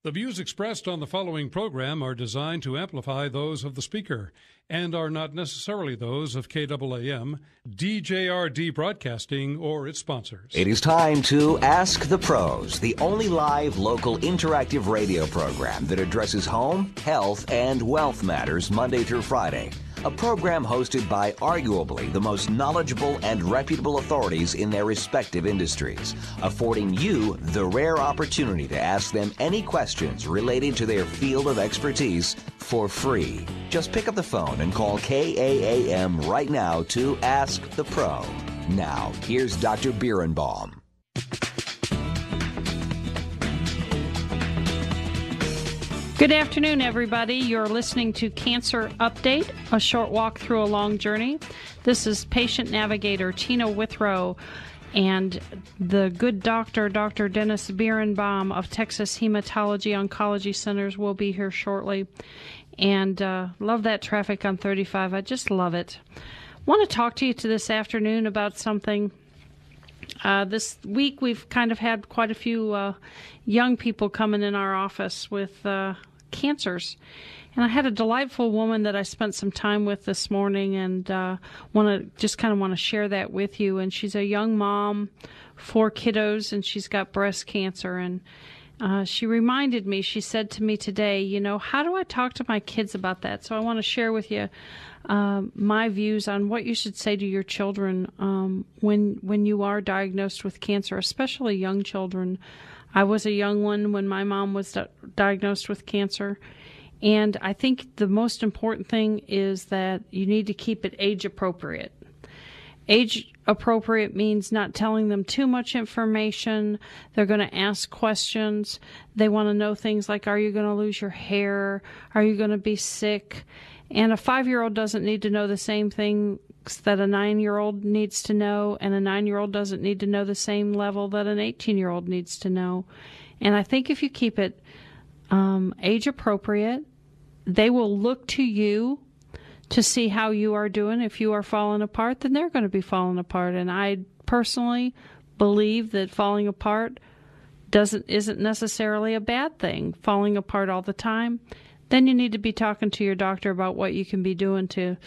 The views expressed on the following program are designed to amplify those of the speaker and are not necessarily those of KAAM, DJRD Broadcasting, or its sponsors. It is time to Ask the Pros, the only live local interactive radio program that addresses home, health, and wealth matters Monday through Friday. A program hosted by arguably the most knowledgeable and reputable authorities in their respective industries, affording you the rare opportunity to ask them any questions related to their field of expertise for free. Just pick up the phone and call KAAM right now to Ask the Pro. Now, here's Dr. Birnbaum. Good afternoon, everybody. You're listening to Cancer Update, a short walk through a long journey. This is patient navigator Tina Withrow and the good doctor, Dr. Dennis Birnbaum of Texas Hematology Oncology Centers will be here shortly. And love that traffic on 35. I just love it. Want to talk to you this afternoon about something. This week we've kind of had quite a few young people coming in our office with cancers. And I had a delightful woman that I spent some time with this morning and want to share that with you. And she's a young mom, 4 kiddos, and she's got breast cancer. And she reminded me, she said to me today, how do I talk to my kids about that? So I want to share with you my views on what you should say to your children when you are diagnosed with cancer, especially young children. I was a young one when my mom was diagnosed with cancer, and I think the most important thing is that you need to keep it age appropriate. Age appropriate means not telling them too much information. They're going to ask questions. They want to know things like, are you going to lose your hair? Are you going to be sick? And a 5-year-old doesn't need to know the same things that a 9-year-old needs to know, and a 9-year-old doesn't need to know the same level that an 18-year-old needs to know. And I think if you keep it age appropriate, they will look to you to see how you are doing. If you are falling apart, then they're going to be falling apart. And I personally believe that falling apart isn't necessarily a bad thing. Falling apart all the time, then you need to be talking to your doctor about what you can be doing to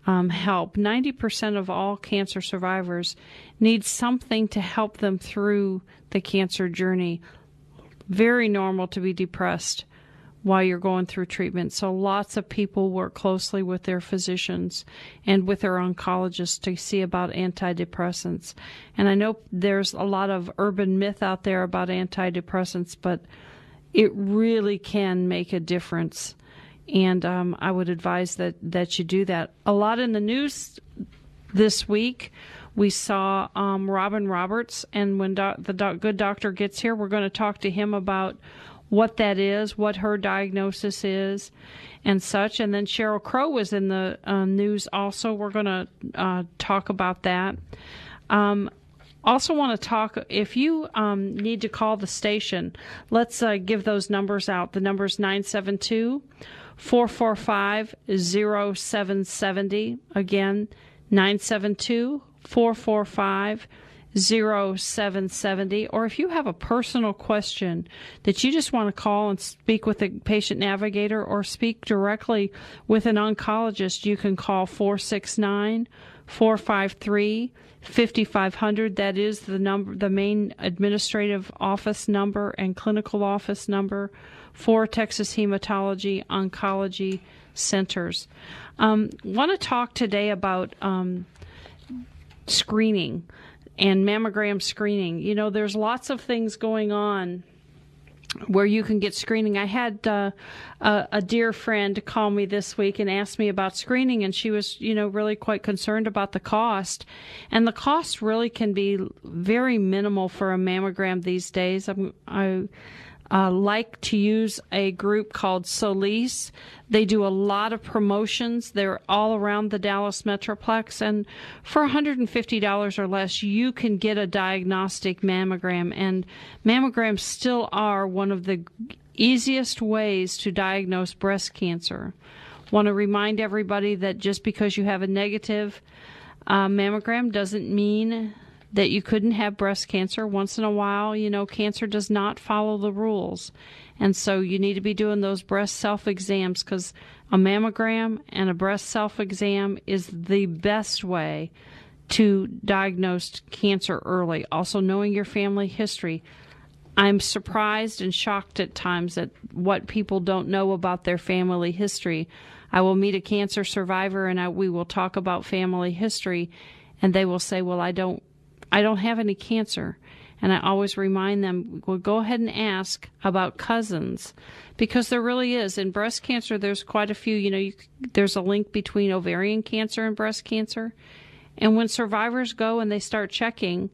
help. 90% of all cancer survivors need something to help them through the cancer journey. Very normal to be depressed while you're going through treatment. So lots of people work closely with their physicians and with their oncologists to see about antidepressants. And I know there's a lot of urban myth out there about antidepressants, but it really can make a difference. And I would advise that you do that. A lot in the news this week, we saw Robin Roberts, and when the good doctor gets here, we're going to talk to him about what that is, what her diagnosis is, and such. And then Sheryl Crow was in the news also. We're going to talk about that. Also want to talk, if you need to call the station, let's give those numbers out. The number is 972-445-0770. Again, 972-445-0770. Or if you have a personal question that you just want to call and speak with a patient navigator or speak directly with an oncologist, you can call 469-453-5500. That is the number, the main administrative office number and clinical office number for Texas Hematology Oncology Centers. Want to talk today about screening and mammogram screening. There's lots of things going on where you can get screening. I had a dear friend call me this week and ask me about screening, and she was, really quite concerned about the cost. And the cost really can be very minimal for a mammogram these days. I like to use a group called Solis. They do a lot of promotions. They're all around the Dallas Metroplex. And for $150 or less, you can get a diagnostic mammogram. And mammograms still are one of the easiest ways to diagnose breast cancer. Want to remind everybody that just because you have a negative mammogram doesn't mean that you couldn't have breast cancer. Once in a while, cancer does not follow the rules. And so you need to be doing those breast self-exams, because a mammogram and a breast self-exam is the best way to diagnose cancer early. Also, knowing your family history. I'm surprised and shocked at times at what people don't know about their family history. I will meet a cancer survivor and we will talk about family history, and they will say, well, I don't have any cancer. And I always remind them, well, go ahead and ask about cousins, because there really is. In breast cancer, there's quite a few. There's a link between ovarian cancer and breast cancer. And when survivors go and they start checking,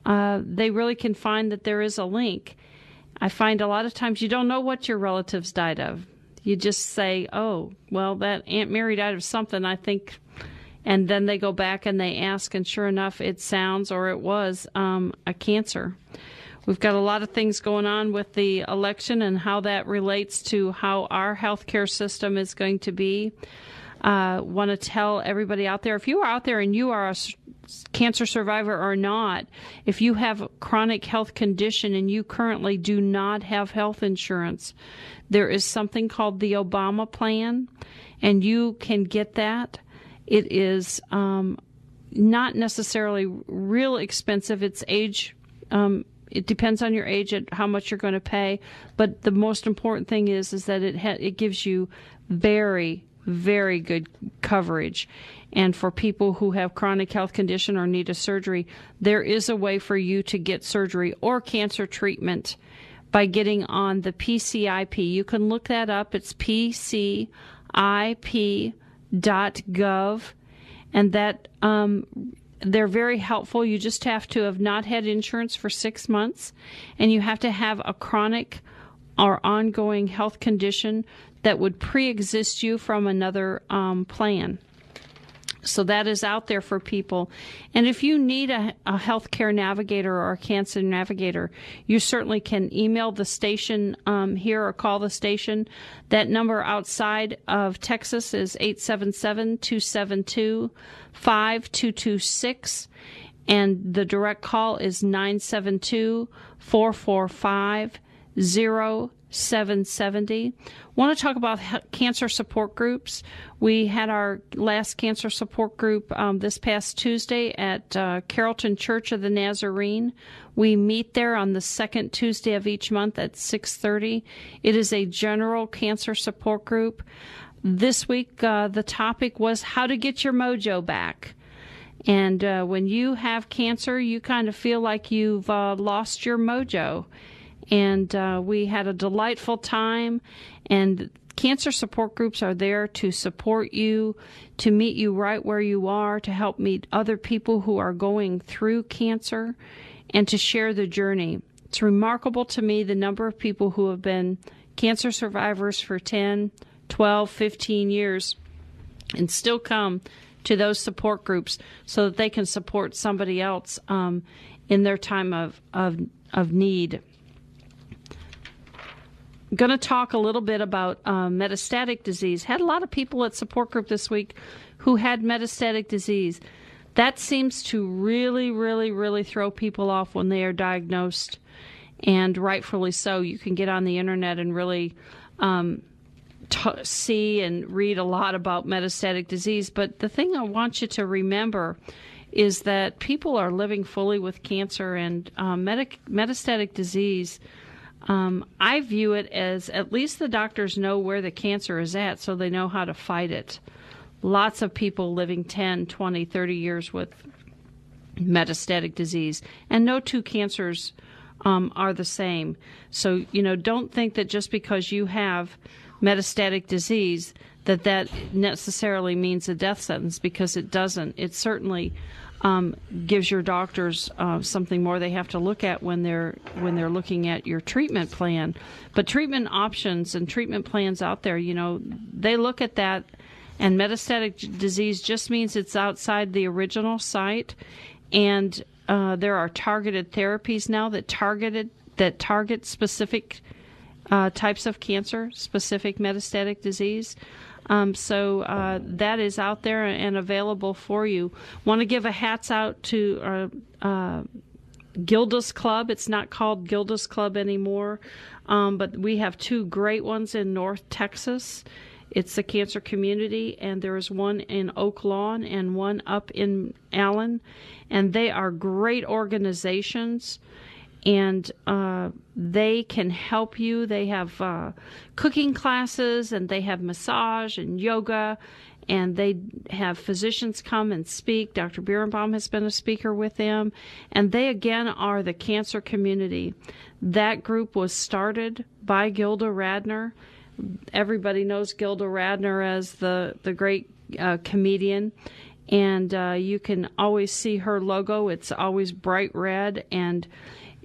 they really can find that there is a link. I find a lot of times you don't know what your relatives died of. You just say, oh, well, that Aunt Mary died of something, I think. And then they go back and they ask, and sure enough, it sounds or it was a cancer. We've got a lot of things going on with the election and how that relates to how our healthcare system is going to be. Want to tell everybody out there, if you are out there and you are a cancer survivor or not, if you have a chronic health condition and you currently do not have health insurance, there is something called the Obama plan, and you can get that. It is not necessarily real expensive. It's age. It depends on your age at how much you're going to pay. But the most important thing is that it gives you very, very good coverage. And for people who have chronic health condition or need a surgery, there is a way for you to get surgery or cancer treatment by getting on the PCIP. You can look that up. It's PCIP.gov, and that they're very helpful. You just have to have not had insurance for 6 months, and you have to have a chronic or ongoing health condition that would pre-exist you from another plan. So that is out there for people. And if you need a healthcare navigator or a cancer navigator, you certainly can email the station here or call the station. That number outside of Texas is 877-272-5226. And the direct call is 972-445-0770. Want to talk about cancer support groups? We had our last cancer support group this past Tuesday at Carrollton Church of the Nazarene. We meet there on the second Tuesday of each month at 6:30. It is a general cancer support group. This week, the topic was how to get your mojo back. And when you have cancer, you kind of feel like you've lost your mojo. And we had a delightful time, and cancer support groups are there to support you, to meet you right where you are, to help meet other people who are going through cancer, and to share the journey. It's remarkable to me the number of people who have been cancer survivors for 10, 12, 15 years and still come to those support groups so that they can support somebody else in their time of need. Going to talk a little bit about metastatic disease. Had a lot of people at support group this week who had metastatic disease. That seems to really, really, really throw people off when they are diagnosed, and rightfully so. You can get on the internet and really see and read a lot about metastatic disease. But the thing I want you to remember is that people are living fully with cancer, and metastatic disease, I view it as at least the doctors know where the cancer is at, so they know how to fight it. Lots of people living 10, 20, 30 years with metastatic disease, and no two cancers are the same. So, don't think that just because you have metastatic disease that necessarily means a death sentence, because it doesn't. It certainly gives your doctors something more they have to look at when they're looking at your treatment plan. But treatment options and treatment plans out there, they look at that, and metastatic disease just means it's outside the original site, and there are targeted therapies now that target specific types of cancer, specific metastatic disease. So that is out there and available for you. Want to give a hats out to Gilda's Club. It's not called Gilda's Club anymore, but we have two great ones in North Texas. It's the Cancer Community, and there is one in Oak Lawn and one up in Allen, and they are great organizations, and they can help you. They have cooking classes, and they have massage and yoga, and they have physicians come and speak. Dr. Birnbaum has been a speaker with them, and they, again, are the Cancer Community. That group was started by Gilda Radner. Everybody knows Gilda Radner as the great comedian, and you can always see her logo. It's always bright red, and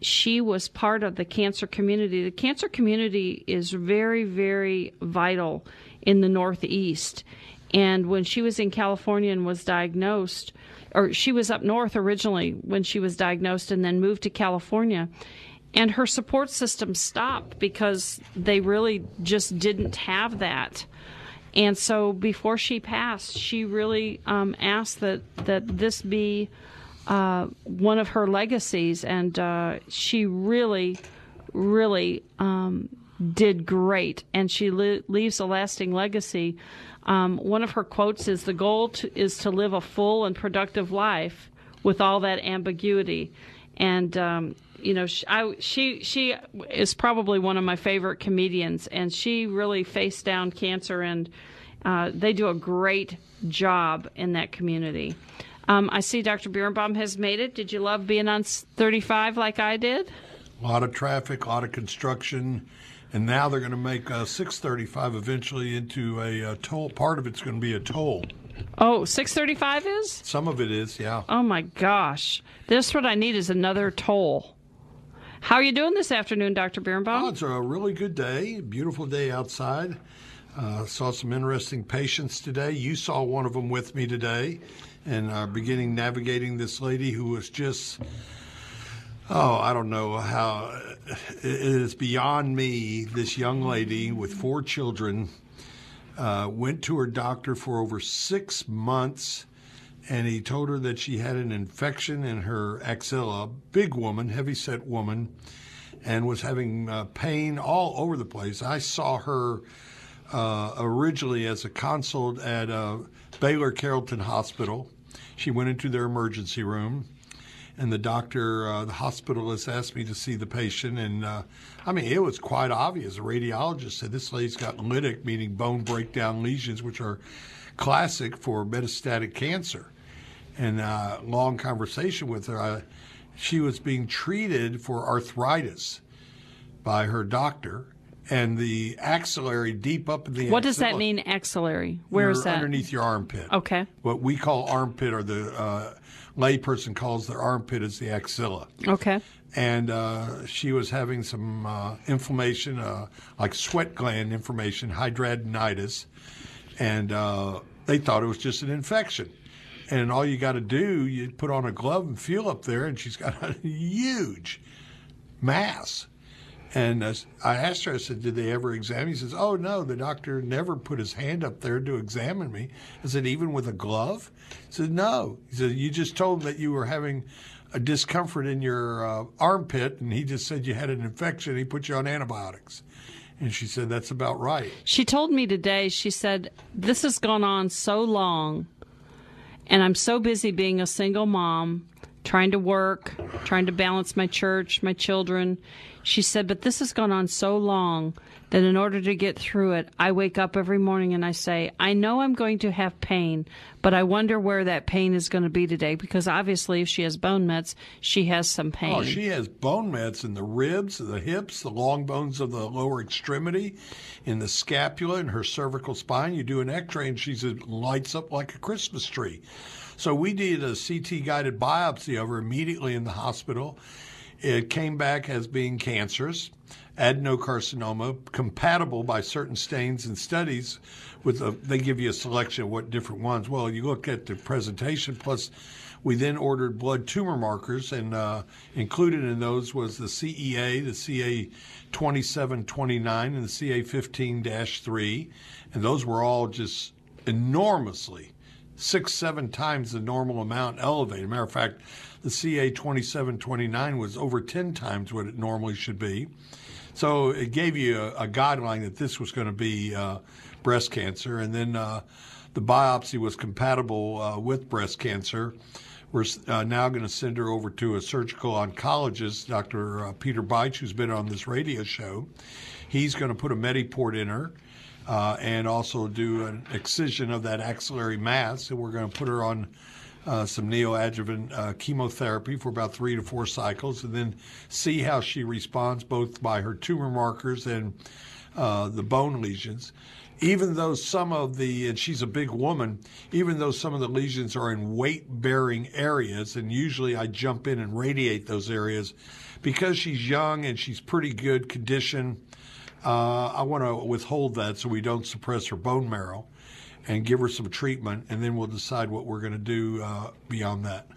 she was part of the Cancer Community. The Cancer Community is very, very vital in the Northeast. And when she was in California and was diagnosed, or she was up north originally when she was diagnosed and then moved to California, and her support system stopped because they really just didn't have that. And so before she passed, she really asked that this be one of her legacies, and she really, really did great, and she leaves a lasting legacy. One of her quotes is, "The goal is to live a full and productive life with all that ambiguity." And she is probably one of my favorite comedians, and she really faced down cancer, and they do a great job in that community. I see Dr. Birnbaum has made it. Did you love being on 35 like I did? A lot of traffic, a lot of construction, and now they're going to make 635 eventually into a toll. Part of it's going to be a toll. Oh, 635 is? Some of it is, yeah. Oh, my gosh. This what I need is another toll. How are you doing this afternoon, Dr. Birnbaum? Oh, it's a really good day, beautiful day outside. Saw some interesting patients today. You saw one of them with me today, and beginning navigating this lady who was just, I don't know how, it is beyond me. This young lady with 4 children went to her doctor for over 6 months, and he told her that she had an infection in her axilla, big woman, heavyset woman, and was having pain all over the place. I saw her originally as a consult at Baylor Carrollton Hospital. She went into their emergency room, and the doctor, the hospitalist, asked me to see the patient, and it was quite obvious. The radiologist said this lady's got lytic, meaning bone breakdown lesions, which are classic for metastatic cancer. And long conversation with her, she was being treated for arthritis by her doctor, and the axillary deep up in the What does that mean, axillary? Where is that? Underneath your armpit. Okay. What we call armpit, or the layperson calls their armpit, is the axilla. Okay. And she was having some inflammation, like sweat gland inflammation, hidradenitis, and they thought it was just an infection. And all you got to do, you put on a glove and feel up there, and she's got a huge mass. And I asked her, I said, did they ever examine? He says, oh, no, the doctor never put his hand up there to examine me. I said, even with a glove? He said, no. He said, you just told him that you were having a discomfort in your armpit, and he just said you had an infection. He put you on antibiotics. And she said, that's about right. She told me today, she said, this has gone on so long, and I'm so busy being a single mom, trying to work, trying to balance my church, my children. She said, but this has gone on so long that in order to get through it, I wake up every morning and I say, I know I'm going to have pain, but I wonder where that pain is going to be today, because obviously if she has bone mets, she has some pain. Oh, she has bone mets in the ribs, the hips, the long bones of the lower extremity, in the scapula, and her cervical spine. You do an x-ray and she lights up like a Christmas tree. So we did a CT-guided biopsy of her immediately in the hospital. It came back as being cancerous, adenocarcinoma, compatible by certain stains and studies. They give you a selection of what different ones. Well, you look at the presentation, plus we then ordered blood tumor markers, and included in those was the CEA, the CA2729, and the CA15-3, and those were all just enormously 6-7 times the normal amount elevated. Matter of fact, the CA2729 was over 10 times what it normally should be. So it gave you a guideline that this was going to be breast cancer. And then the biopsy was compatible with breast cancer. We're now going to send her over to a surgical oncologist, Dr. Peter Beich, who's been on this radio show. He's going to put a Mediport in her. And also do an excision of that axillary mass. And we're going to put her on some neoadjuvant chemotherapy for about 3 to 4 cycles, and then see how she responds both by her tumor markers and the bone lesions. Even though and she's a big woman, even though some of the lesions are in weight-bearing areas, and usually I jump in and radiate those areas, because she's young and she's pretty good condition, I want to withhold that so we don't suppress her bone marrow and give her some treatment, and then we'll decide what we're going to do beyond that.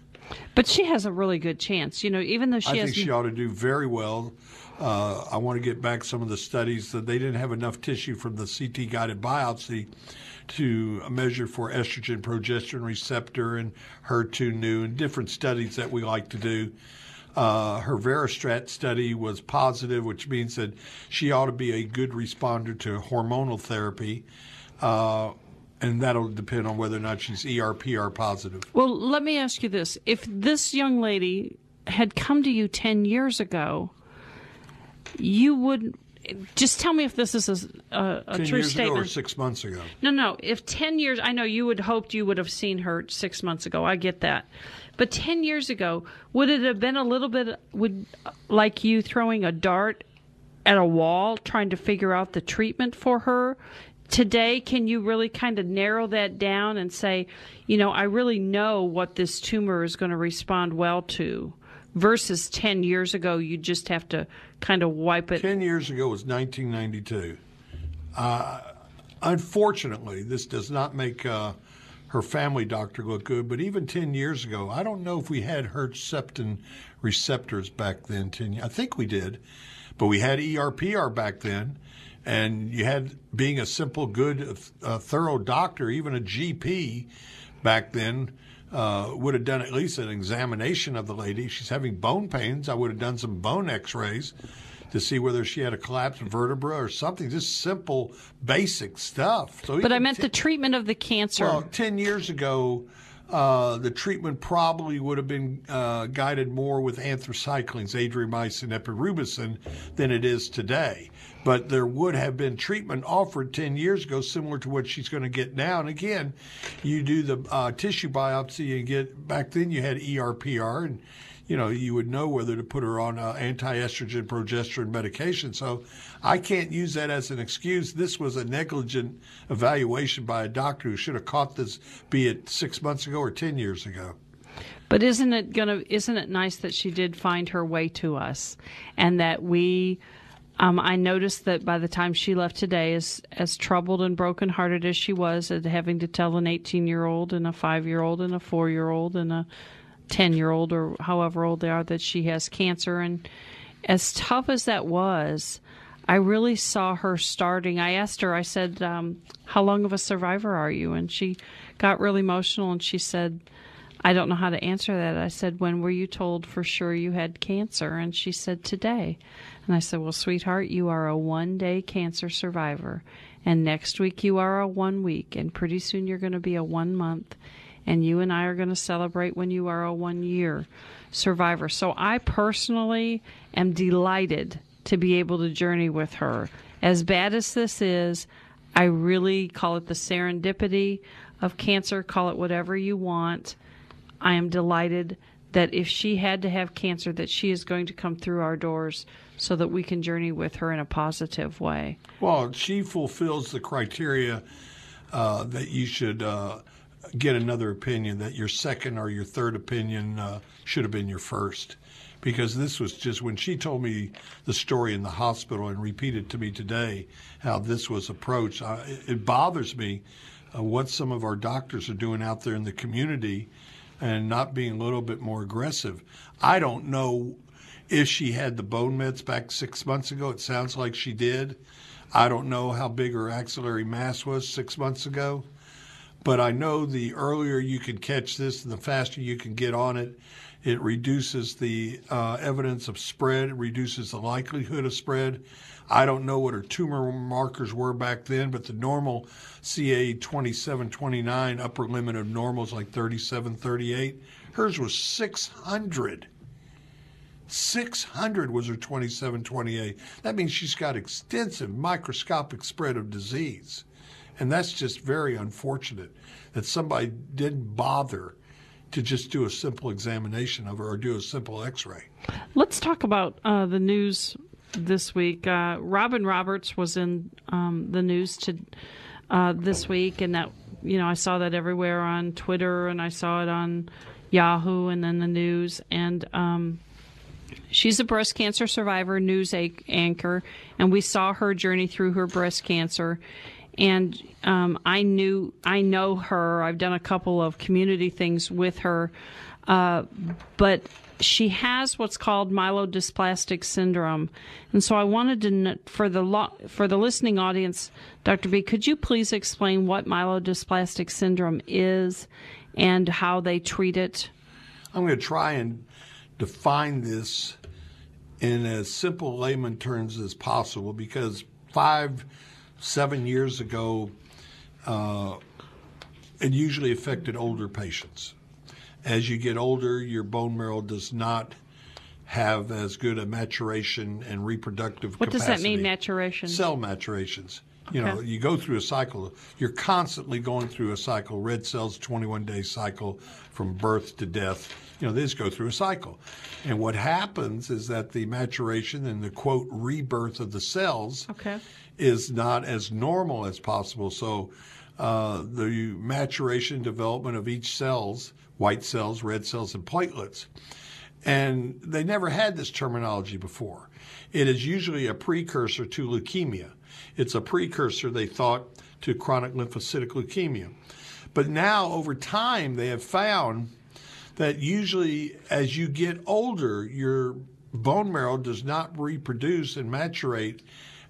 But she has a really good chance, even though I think she ought to do very well. I want to get back some of the studies that they didn't have enough tissue from the CT-guided biopsy to measure for estrogen, progesterone receptor, and HER2/neu, and different studies that we like to do. Her Veristrat study was positive, which means that she ought to be a good responder to hormonal therapy, and that'll depend on whether or not she's ER/PR positive. Well, let me ask you this. If this young lady had come to you 10 years ago, you would just tell me if this is a true statement. 10 years ago or 6 months ago? No. If 10 years, I know you would hoped you would have seen her 6 months ago. I get that. But 10 years ago, would it have been a little bit like you throwing a dart at a wall trying to figure out the treatment for her? Today, can you really kind of narrow that down and say, I really know what this tumor is going to respond well to, versus 10 years ago, you just have to kind of wipe it? 10 years ago was 1992. Unfortunately, this does not make her family doctor look good, but even 10 years ago, I don't know if we had Herceptin receptors back then. I think we did, but we had ER/PR back then, and you had, being a simple, good, thorough doctor, even a GP back then, would have done at least an examination of the lady. She's having bone pains. I would have done some bone x-rays to see whether she had a collapsed vertebra or something, just simple, basic stuff. But I meant the treatment of the cancer. Well, 10 years ago, the treatment probably would have been guided more with anthracyclines, adriamycin, epirubicin, than it is today. But there would have been treatment offered 10 years ago, similar to what she's going to get now. And again, you do the tissue biopsy and back then you had ER/PR, and you would know whether to put her on anti-estrogen, progesterone medication. So I can't use that as an excuse. This was a negligent evaluation by a doctor who should have caught this, be it 6 months ago or 10 years ago. But isn't it nice that she did find her way to us, and that we? I noticed that by the time she left today, as troubled and brokenhearted as she was at having to tell an 18-year-old and a 5-year-old and a 4-year-old and a 10-year-old or however old they are that she has cancer, and as tough as that was, I really saw her starting. I asked her, I said, how long of a survivor are you? And she got really emotional, and she said, I don't know how to answer that. I said, when were you told for sure you had cancer? And she said, today. And I said, well, sweetheart, you are a 1-day cancer survivor, and next week you are a 1 week, and pretty soon you're going to be a 1 month. And you and I are going to celebrate when you are a 1 year survivor. So I personally am delighted to be able to journey with her. As bad as this is, I really call it the serendipity of cancer. Call it whatever you want. I am delighted that if she had to have cancer, that she is going to come through our doors so that we can journey with her in a positive way. Well, she fulfills the criteria that you should get another opinion, that your second or your third opinion should have been your first. because this was just when she told me the story in the hospital and repeated to me today how this was approached. It bothers me what some of our doctors are doing out there in the community and not being a little bit more aggressive. I don't know if she had the bone meds back 6 months ago. It sounds like she did. I don't know how big her axillary mass was 6 months ago. But I know the earlier you can catch this and the faster you can get on it, it reduces the evidence of spread, it reduces the likelihood of spread. I don't know what her tumor markers were back then, but the normal CA 2729 upper limit of normal is like 37, 38. Hers was 600. 600 was her 2728. That means she's got extensive microscopic spread of disease. And that's just very unfortunate that somebody didn't bother to just do a simple examination of her or do a simple x-ray. Let's talk about the news this week. Robin Roberts was in the news this week, and that, I saw that everywhere on Twitter, and I saw it on Yahoo and then the news. And she's a breast cancer survivor, news anchor, and we saw her journey through her breast cancer. And I know her. I've done a couple of community things with her, but she has what's called myelodysplastic syndrome. And so I wanted to, for the listening audience, Dr. B, could you please explain what myelodysplastic syndrome is and how they treat it? I'm going to try and define this in as simple layman terms as possible, because 7 years ago, it usually affected older patients. As you get older, your bone marrow does not have as good a maturation and reproductive capacity. What does that mean, maturation? Cell maturations. You go through a cycle. You're constantly going through a cycle. Red cells, 21-day cycle from birth to death. They just go through a cycle. And what happens is that the maturation and the, quote, rebirth of the cells is not as normal as possible. So the maturation development of each cells, white cells, red cells, and platelets. And they never had this terminology before. It is usually a precursor to leukemia. It's a precursor, they thought, to chronic lymphocytic leukemia. But now, over time, they have found that usually as you get older, your bone marrow does not reproduce and maturate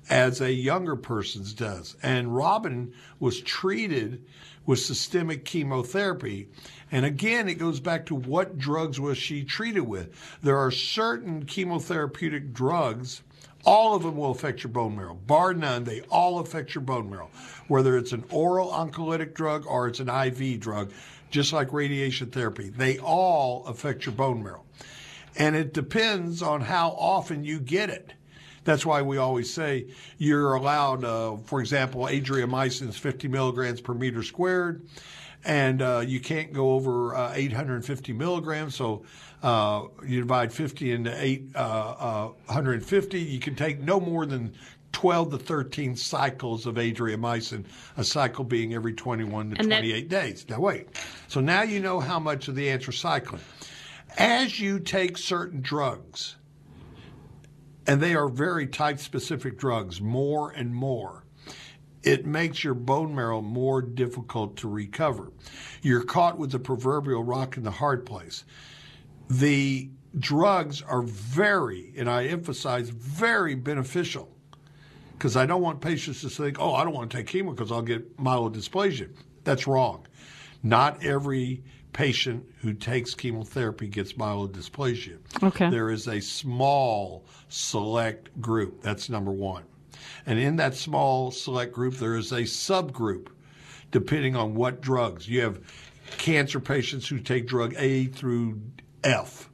as a younger person's does. And Robin was treated with systemic chemotherapy. And again, it goes back to what drugs was she treated with. There are certain chemotherapeutic drugs, all of them will affect your bone marrow. Bar none, they all affect your bone marrow. Whether it's an oral oncolytic drug or it's an IV drug, just like radiation therapy, they all affect your bone marrow. And it depends on how often you get it. That's why we always say you're allowed, for example, adriamycin is 50 milligrams per meter squared, and you can't go over 850 milligrams. So you divide 50 into 850. You can take no more than 12 to 13 cycles of adriamycin, a cycle being every 21 to 28 days. Now, wait. So now you know how much of the anthracycline. As you take certain drugs, and they are very type-specific drugs, more and more, it makes your bone marrow more difficult to recover. You're caught with the proverbial rock in the hard place. The drugs are very, and I emphasize, very beneficial, because I don't want patients to think, I don't want to take chemo because I'll get myelodysplasia. That's wrong. Not every patient who takes chemotherapy gets myelodysplasia. Okay. There is a small select group. That's number one. And in that small select group, there is a subgroup depending on what drugs. You have cancer patients who take drug A through F,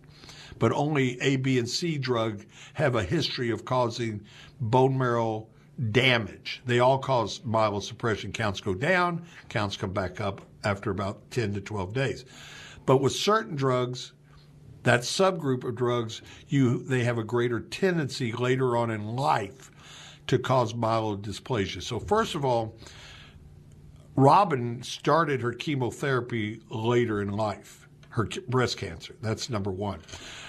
but only A, B, and C drug have a history of causing bone marrow damage. They all cause myelosuppression. Counts go down, counts come back up after about 10 to 12 days. But with certain drugs, that subgroup of drugs, they have a greater tendency later on in life to cause myelodysplasia. So first of all, Robin started her chemotherapy later in life. her breast cancer. That's number one.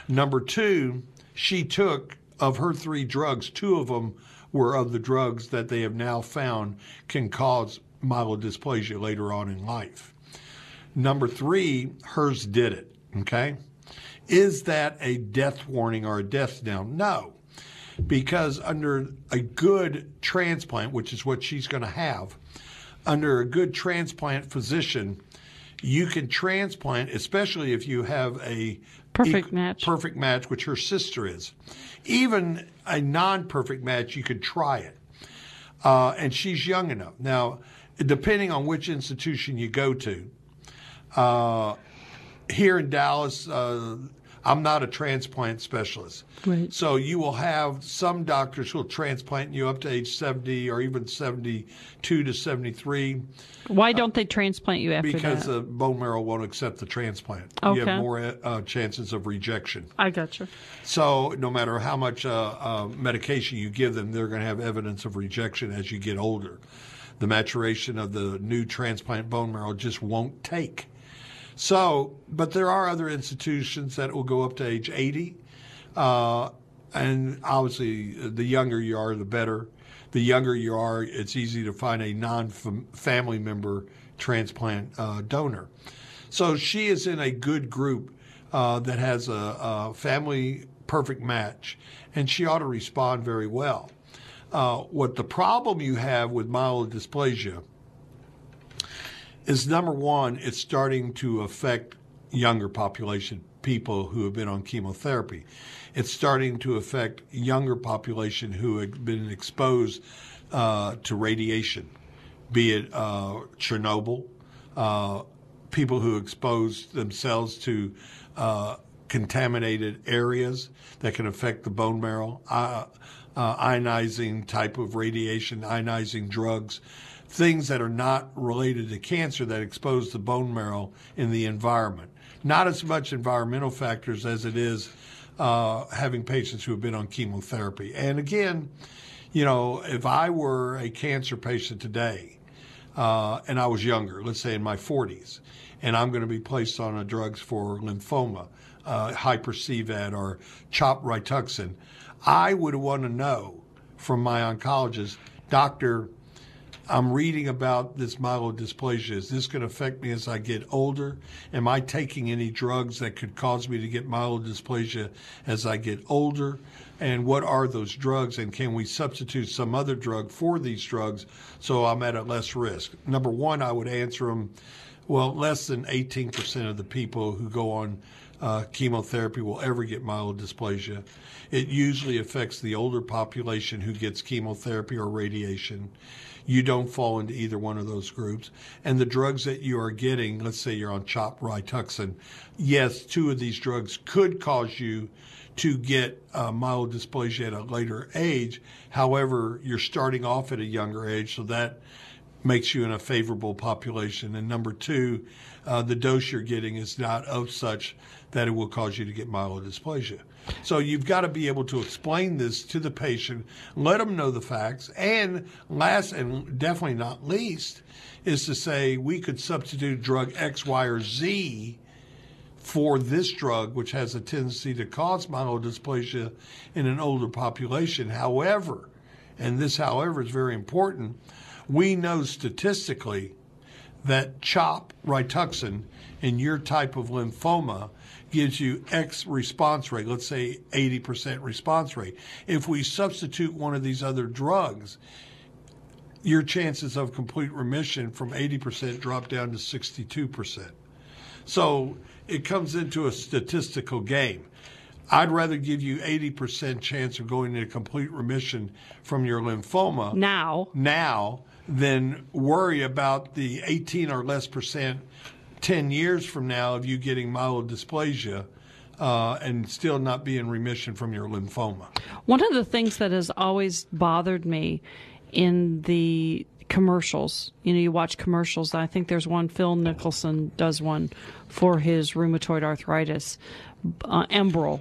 Number two, she took, of her 3 drugs, 2 of them were of the drugs that they have now found can cause myelodysplasia later on in life. Number 3, hers did it, okay? Is that a death warning or a death knell? No, because under a good transplant, which is what she's going to have, under a good transplant physician, you can transplant, especially if you have a perfect match, which her sister is. Even a non-perfect match, you could try it. And she's young enough. Now, depending on which institution you go to, here in Dallas, I'm not a transplant specialist. Right. So you will have some doctors who will transplant you up to age 70 or even 72 to 73. Why don't they transplant you after because that? the bone marrow won't accept the transplant. Okay. You have more chances of rejection. I gotcha. So no matter how much medication you give them, they're going to have evidence of rejection as you get older. The maturation of the new transplant bone marrow just won't take. So, but there are other institutions that will go up to age 80. And obviously, the younger you are, the better. The younger you are, it's easy to find a non-family member transplant donor. So she is in a good group that has a family perfect match, and she ought to respond very well. What the problem you have with myelodysplasia is, number one, it's starting to affect younger population, people who have been on chemotherapy. It's starting to affect younger population who have been exposed to radiation, be it Chernobyl, people who expose themselves to contaminated areas that can affect the bone marrow, ionizing type of radiation, ionizing drugs, things that are not related to cancer that expose the bone marrow in the environment. Not as much environmental factors as it is having patients who have been on chemotherapy. And again, you know, if I were a cancer patient today and I was younger, let's say in my 40s, and I'm going to be placed on drugs for lymphoma, hyper-CVAD or CHOP Rituxan, I would want to know from my oncologist, doctor, I'm reading about this myelodysplasia. Is this going to affect me as I get older? Am I taking any drugs that could cause me to get myelodysplasia as I get older? And what are those drugs? And can we substitute some other drug for these drugs so I'm at a less risk? Number one, I would answer them, well, less than 18% of the people who go on chemotherapy will ever get myelodysplasia. It usually affects the older population who gets chemotherapy or radiation. You don't fall into either one of those groups. And the drugs that you are getting, let's say you're on CHOP Rituxan, yes, 2 of these drugs could cause you to get myelodysplasia at a later age. However, you're starting off at a younger age, so that makes you in a favorable population. And number 2, the dose you're getting is not of such that it will cause you to get myelodysplasia. So you've got to be able to explain this to the patient, let them know the facts, and last and definitely not least is to say we could substitute drug X, Y, or Z for this drug, which has a tendency to cause myelodysplasia in an older population. However, and this however is very important, we know statistically that CHOP Rituxan in your type of lymphoma gives you X response rate, let's say 80% response rate. If we substitute one of these other drugs, your chances of complete remission from 80% drop down to 62%. So it comes into a statistical game. I'd rather give you 80% chance of going into complete remission from your lymphoma now than worry about the 18 or less percent 10 years from now of you getting myelodysplasia and still not be in remission from your lymphoma. One of the things that has always bothered me in the commercials, you know, you watch commercials, I think there's one, Phil Nicholson does one for his rheumatoid arthritis. Enbrel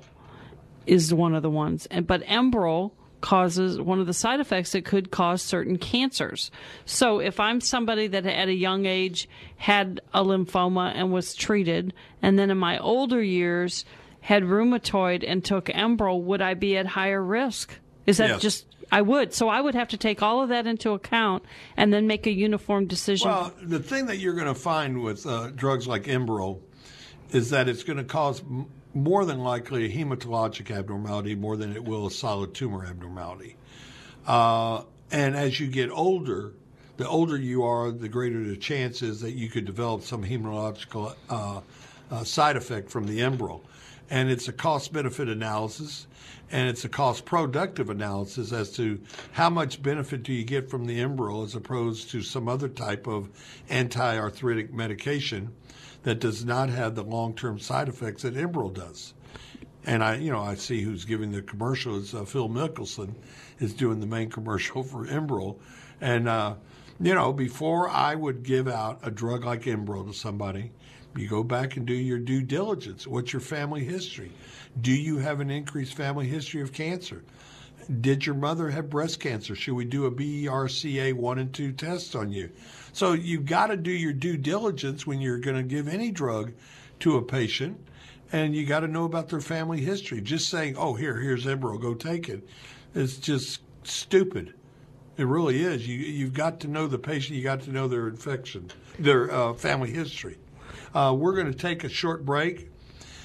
is one of the ones. But Enbrel causes one of the side effects that could cause certain cancers. So if I'm somebody that at a young age had a lymphoma and was treated, and then in my older years had rheumatoid and took Enbrel, would I be at higher risk? Is that just... I would. So I would have to take all of that into account and then make a uniform decision. Well, the thing that you're going to find with drugs like Enbrel is that it's going to cause more than likely a hematologic abnormality more than it will a solid tumor abnormality. And as you get older, the older you are, the greater the chance is that you could develop some hematological side effect from the Enbrel. And it's a cost-benefit analysis, and it's a cost-productive analysis as to how much benefit do you get from the Enbrel as opposed to some other type of anti-arthritic medication that does not have the long-term side effects that Enbrel does. And I see who's giving the commercial. It's Phil Mickelson is doing the main commercial for Enbrel. And, before I would give out a drug like Enbrel to somebody, you go back and do your due diligence. What's your family history? Do you have an increased family history of cancer? Did your mother have breast cancer? Should we do a BRCA 1 and 2 test on you? So you've got to do your due diligence when you're going to give any drug to a patient, and you got to know about their family history. Just saying, oh, here's Enbrel, go take it, is just stupid. It really is. You've got to know the patient. You got to know their infection, their family history. We're going to take a short break.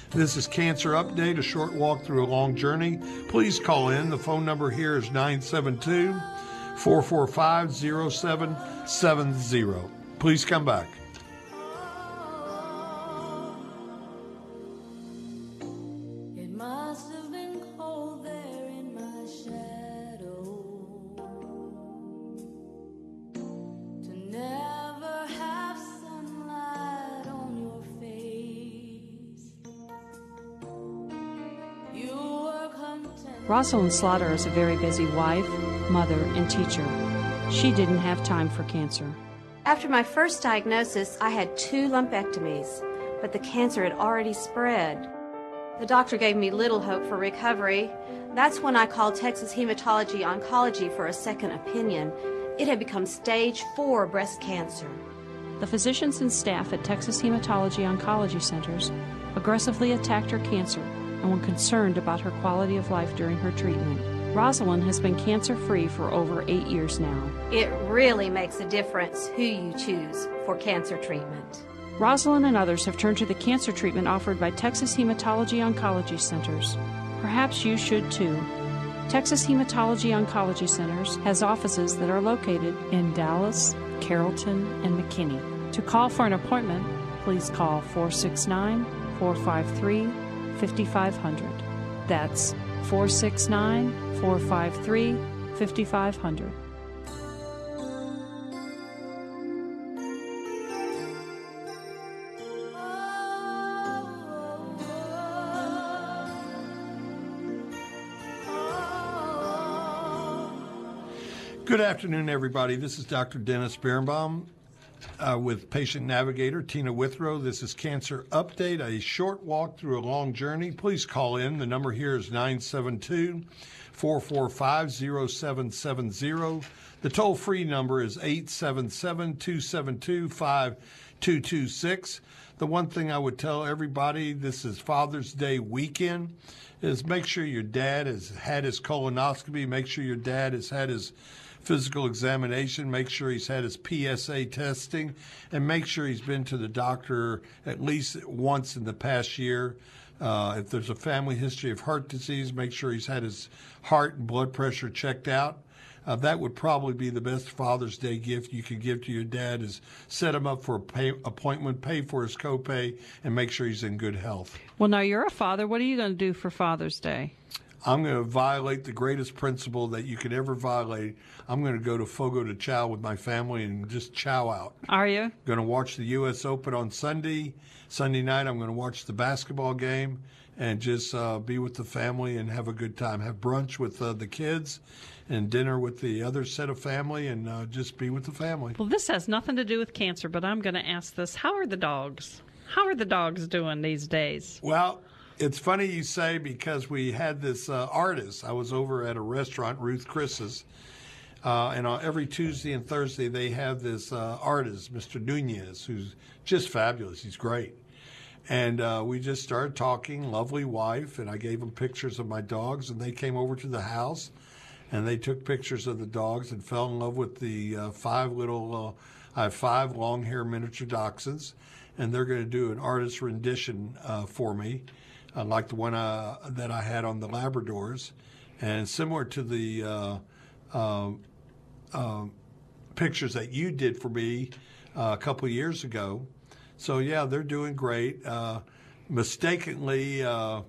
This is Cancer Update, a short walk through a long journey. Please call in. The phone number here is 972-445-0770. Please come back. Rosalind Slaughter is a very busy wife, mother, and teacher. She didn't have time for cancer. After my first diagnosis, I had 2 lumpectomies, but the cancer had already spread. The doctor gave me little hope for recovery. That's when I called Texas Hematology Oncology for a second opinion. It had become stage 4 breast cancer. The physicians and staff at Texas Hematology Oncology Centers aggressively attacked her cancer and were concerned about her quality of life during her treatment. Rosalind has been cancer-free for over 8 years now. It really makes a difference who you choose for cancer treatment. Rosalind and others have turned to the cancer treatment offered by Texas Hematology Oncology Centers. Perhaps you should too. Texas Hematology Oncology Centers has offices that are located in Dallas, Carrollton, and McKinney. To call for an appointment, please call 469-453-5500. That's 469-453-5500. Good afternoon, everybody. This is Dr. Dennis Birnbaum with Patient Navigator Tina Withrow. This is Cancer Update, a short walk through a long journey. Please call in. The number here is 972-445-0770. The toll-free number is 877-272-5226. The one thing I would tell everybody, this is Father's Day weekend, is make sure your dad has had his colonoscopy, make sure your dad has had his physical examination, make sure he's had his PSA testing, and make sure he's been to the doctor at least once in the past year. If there's a family history of heart disease, make sure he's had his heart and blood pressure checked out. That would probably be the best Father's Day gift you could give to your dad, is set him up for an appointment, pay for his copay, and make sure he's in good health. Well, now you're a father. What are you going to do for Father's Day? I'm going to violate the greatest principle that you could ever violate. I'm going to go to Fogo de Chao with my family and just chow out. Are you? Going to watch the U.S. Open on Sunday. Sunday night, I'm going to watch the basketball game and just be with the family and have a good time. Have brunch with the kids and dinner with the other set of family, and just be with the family. Well, this has nothing to do with cancer, but I'm going to ask this. How are the dogs? How are the dogs doing these days? Well, It's funny you say, because we had this artist. I was over at a restaurant, Ruth Chris's, and on every Tuesday and Thursday they have this artist, Mr. Nunez, who's just fabulous. He's great. And we just started talking, lovely wife, and I gave them pictures of my dogs, and they came over to the house, and they took pictures of the dogs and fell in love with the I have 5 long-hair miniature dachshunds, and they're going to do an artist rendition for me, like the one that I had on the Labradors, and similar to the pictures that you did for me a couple of years ago. So, yeah, they're doing great. Mistakenly, I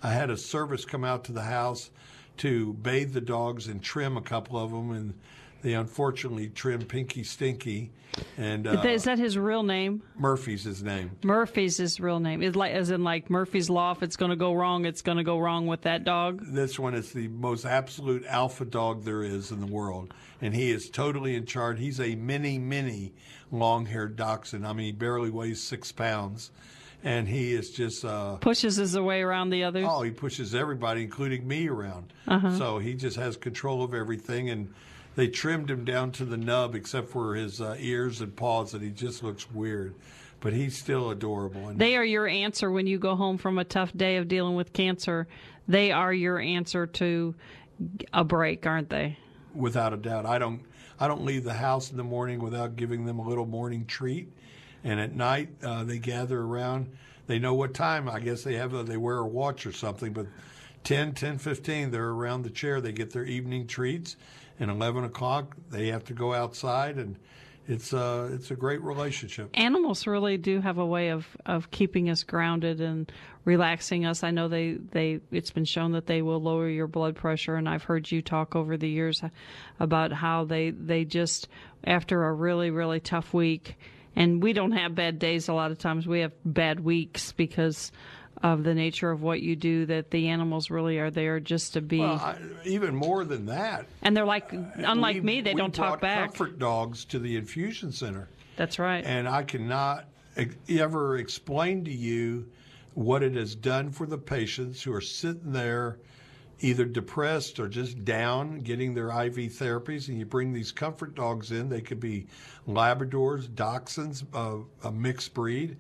had a service come out to the house to bathe the dogs and trim a couple of them, and they unfortunately trimmed Pinky Stinky. And is that his real name? Murphy's his name. Murphy's his real name. Is like, as in like Murphy's Law. If it's going to go wrong, it's going to go wrong with that dog. This one is the most absolute alpha dog there is in the world, and he is totally in charge. He's a mini long-haired dachshund. I mean, he barely weighs 6 pounds, and he is just pushes his way around the others. Oh, he pushes everybody, including me, around. So he just has control of everything, and they trimmed him down to the nub except for his ears and paws, and he just looks weird. But he's still adorable. And they are your answer when you go home from a tough day of dealing with cancer. They are your answer to a break, aren't they? Without a doubt. I don't leave the house in the morning without giving them a little morning treat. And at night, they gather around. They know what time. I guess they wear a watch or something, but 10:15, they're around the chair. They get their evening treats. And 11 o'clock, they have to go outside, and it's a great relationship. Animals really do have a way of keeping us grounded and relaxing us. I know it's been shown that they will lower your blood pressure, and I've heard you talk over the years about how they just, after a really, really tough week, and we don't have bad days a lot of times, we have bad weeks because of the nature of what you do, that the animals really are there just to be. Well, even more than that. And they're like, unlike me, they don't talk back. We brought comfort dogs to the infusion center. That's right. And I cannot ever explain to you what it has done for the patients who are sitting there either depressed or just down getting their IV therapies, and you bring these comfort dogs in. They could be Labradors, Dachshunds, a mixed breed.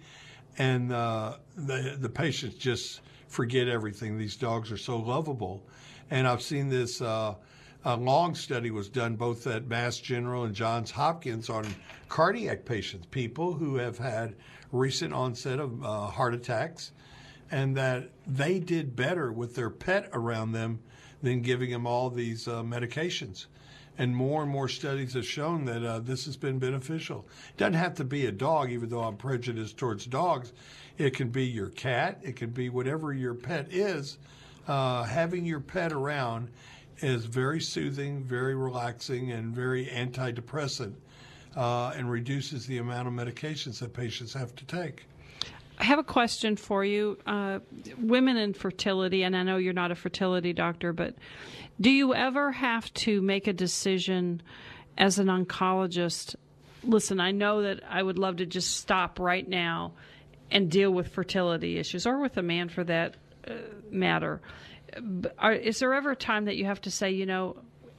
And the patients just forget everything. These dogs are so lovable. And I've seen this, a long study was done both at Mass General and Johns Hopkins on cardiac patients, people who have had recent onset of heart attacks, and that they did better with their pet around them than giving them all these medications. And more studies have shown that this has been beneficial. It doesn't have to be a dog, even though I'm prejudiced towards dogs. It can be your cat. It can be whatever your pet is. Having your pet around is very soothing, very relaxing, and very antidepressant, and reduces the amount of medications that patients have to take. I have a question for you. Women in fertility, and I know you're not a fertility doctor, but do you ever have to make a decision as an oncologist? Listen, I know that I would love to just stop right now and deal with fertility issues, or with a man for that matter. Is there ever a time that you have to say,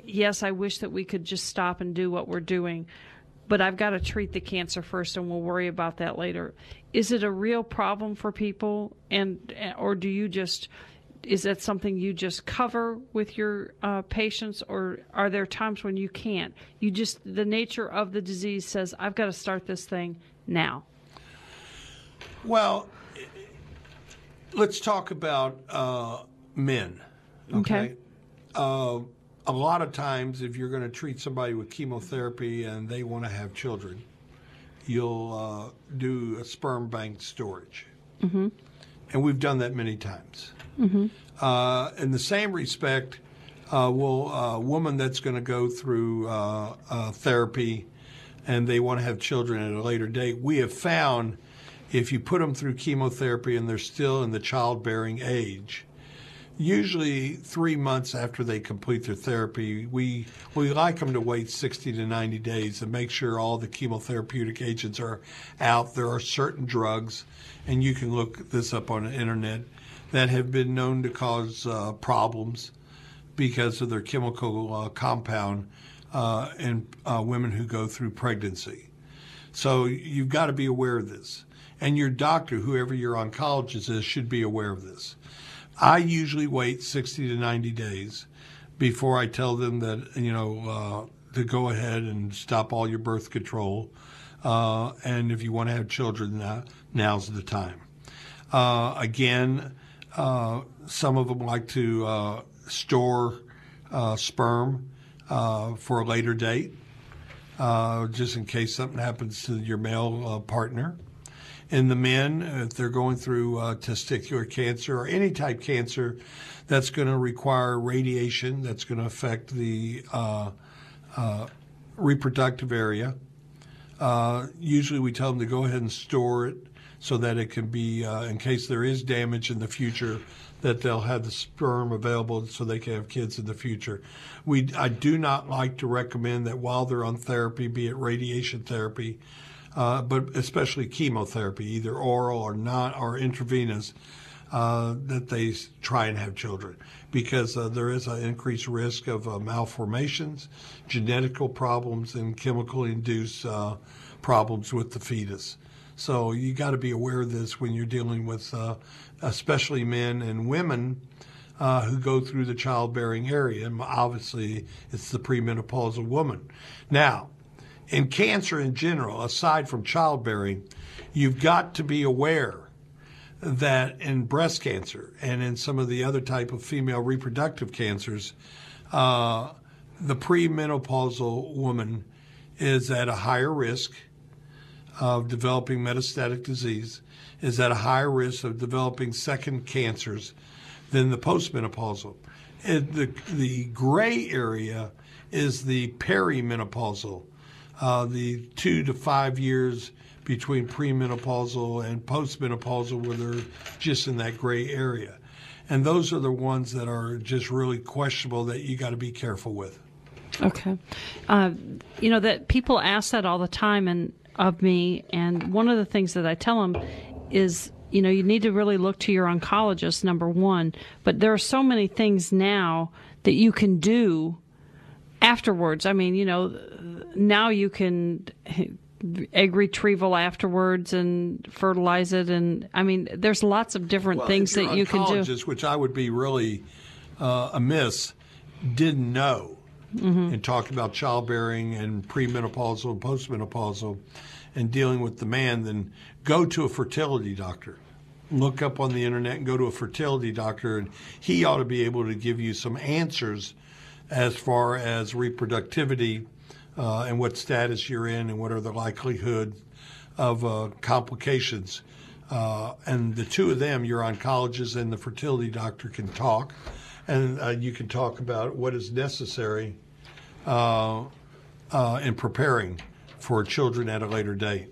yes, I wish that we could just stop and do what we're doing, but I've got to treat the cancer first and we'll worry about that later? Is it a real problem for people, or is that something you just cover with your patients, or are there times when you can't? The nature of the disease says, I've got to start this thing now. Well, let's talk about men. Okay. A lot of times, if you're going to treat somebody with chemotherapy and they want to have children, you'll do a sperm bank storage. Mm-hmm. And we've done that many times. Mm-hmm. In the same respect, a woman that's going to go through therapy and they want to have children at a later date, we have found if you put them through chemotherapy and they're still in the childbearing age, usually 3 months after they complete their therapy, we like them to wait 60 to 90 days and make sure all the chemotherapeutic agents are out. There are certain drugs, and you can look this up on the internet, that have been known to cause problems because of their chemical compound in women who go through pregnancy. So you've got to be aware of this. And your doctor, whoever your oncologist is, should be aware of this. I usually wait 60 to 90 days before I tell them that, to go ahead and stop all your birth control. And if you want to have children, now's the time. Again, some of them like to store sperm for a later date, just in case something happens to your male partner. In the men, if they're going through testicular cancer or any type cancer that's going to require radiation, that's going to affect the reproductive area, usually we tell them to go ahead and store it so that it can be, in case there is damage in the future, that they'll have the sperm available so they can have kids in the future. I do not like to recommend that while they're on therapy, be it radiation therapy, but especially chemotherapy, either oral or not or intravenous, that they try and have children, because there is an increased risk of malformations, genetical problems, and chemical-induced problems with the fetus. So you got to be aware of this when you're dealing with especially men and women who go through the childbearing area. And obviously, it's the premenopausal woman. Now, in cancer in general, aside from childbearing, you've got to be aware that in breast cancer and in some of the other type of female reproductive cancers, the premenopausal woman is at a higher risk of developing metastatic disease, is at a higher risk of developing second cancers than the postmenopausal. The gray area is the perimenopausal, the 2 to 5 years between premenopausal and postmenopausal, where they're just in that gray area. And those are the ones that are just really questionable that you got to be careful with. Okay. That people ask that all the time of me, and one of the things that I tell them is, you need to really look to your oncologist, number one, but there are so many things now that you can do afterwards. I mean, now you can egg retrieval afterwards and fertilize it, and I mean, there's lots of different things that you can do. Which I would be really amiss, didn't know. Mm-hmm. And talk about childbearing and premenopausal and postmenopausal and dealing with the man, then go to a fertility doctor. Look up on the internet and go to a fertility doctor, and he ought to be able to give you some answers as far as reproductivity and what status you're in and what are the likelihood of complications. And the two of them, your oncologist and the fertility doctor, can talk, and you can talk about what is necessary in preparing for children at a later date.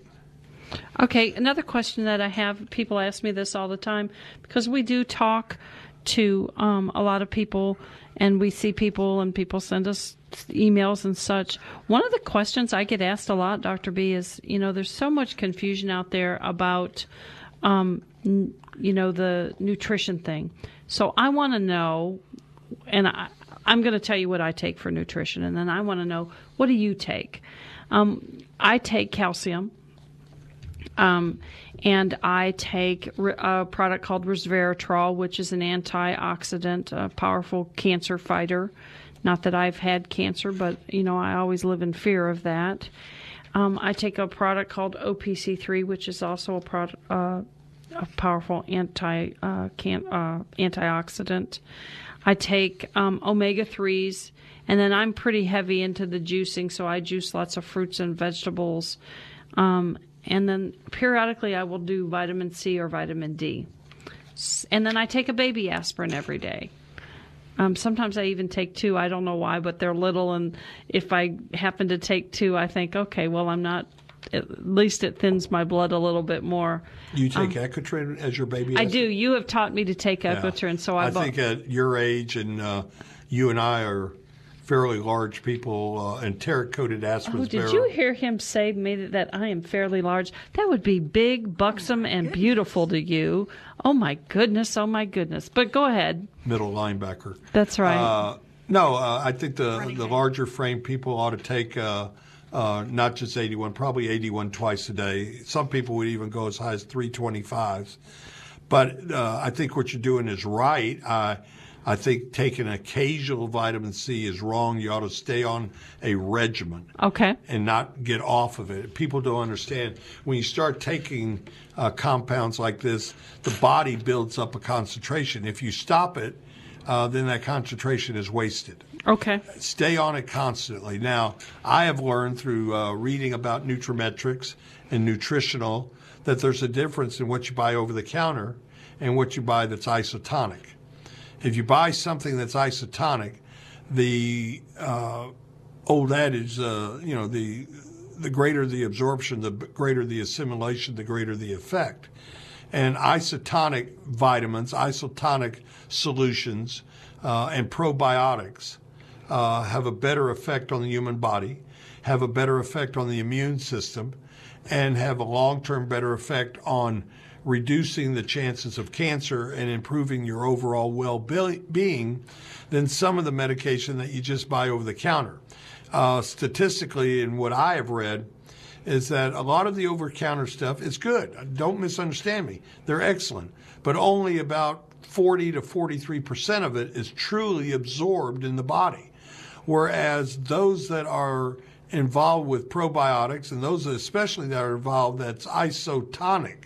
Okay, another question that I have, people ask me this all the time, because we do talk to a lot of people, and we see people, and people send us emails and such. One of the questions I get asked a lot, Dr. B, is, there's so much confusion out there about, the nutrition thing. So I want to know, and I'm going to tell you what I take for nutrition, and then I want to know, what do you take? I take calcium, and I take a product called resveratrol, which is an antioxidant, a powerful cancer fighter. Not that I've had cancer, but, I always live in fear of that. I take a product called OPC3, which is also a powerful antioxidant. I take omega-3s, and then I'm pretty heavy into the juicing, so I juice lots of fruits and vegetables. And then periodically I will do vitamin C or vitamin D. And then I take a baby aspirin every day. Sometimes I even take 2. I don't know why, but they're little, and if I happen to take 2, I think, okay, well, I'm not, at least it thins my blood a little bit more. You take Ecotrin as your baby aspirin? I do. You have taught me to take Ecotrin, so I think at your age, and you and I are fairly large people, and enteric-coated aspen. Did you hear him say to me that I am fairly large? That would be big, buxom, and beautiful to you. Oh, my goodness. But go ahead. Middle linebacker. That's right. I think the larger frame people ought to take not just 81, probably 81 twice a day. Some people would even go as high as 325s. But I think what you're doing is right. I think taking occasional vitamin C is wrong. You ought to stay on a regimen. Okay. And not get off of it. People don't understand. When you start taking compounds like this, the body builds up a concentration. If you stop it, then that concentration is wasted. Okay. Stay on it constantly. Now, I have learned through reading about nutrimetrics and nutritional that there's a difference in what you buy over the counter and what you buy that's isotonic. If you buy something that's isotonic, the old adage, the greater the absorption, the greater the assimilation, the greater the effect. And isotonic vitamins, isotonic solutions, and probiotics have a better effect on the human body, have a better effect on the immune system, and have a long-term better effect on reducing the chances of cancer and improving your overall well-being than some of the medication that you just buy over the counter. Statistically, and what I have read, is that a lot of the over-counter stuff is good. Don't misunderstand me. They're excellent. But only about 40 to 43% of it is truly absorbed in the body. Whereas those that are involved with probiotics, and those especially that are involved that's isotonic,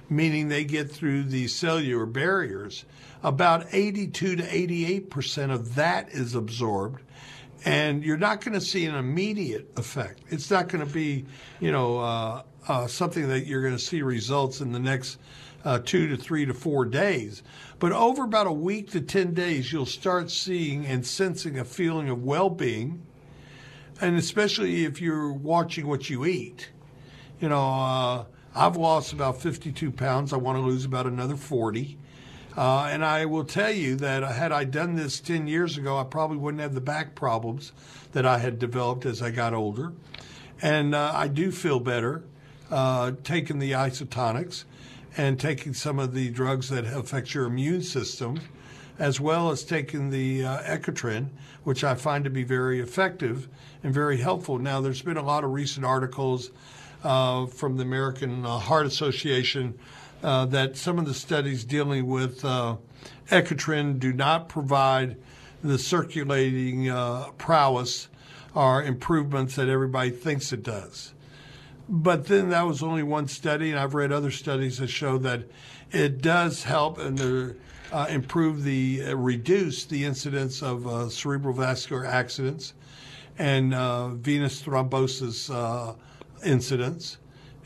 meaning they get through the cellular barriers, about 82 to 88% of that is absorbed. And you're not going to see an immediate effect. It's not going to be, something that you're going to see results in the next 2 to 3 to 4 days. But over about a week to 10 days, you'll start seeing and sensing a feeling of well-being, and especially if you're watching what you eat. I've lost about 52 pounds. I want to lose about another 40. And I will tell you that had I done this 10 years ago, I probably wouldn't have the back problems that I had developed as I got older. And I do feel better taking the isotonics and taking some of the drugs that affect your immune system, as well as taking the Ecotrin, which I find to be very effective and very helpful. Now, there's been a lot of recent articles from the American Heart Association that some of the studies dealing with Ecotrin do not provide the circulating prowess or improvements that everybody thinks it does. But then that was only one study, and I've read other studies that show that it does help and reduce the incidence of cerebral vascular accidents and venous thrombosis incidents,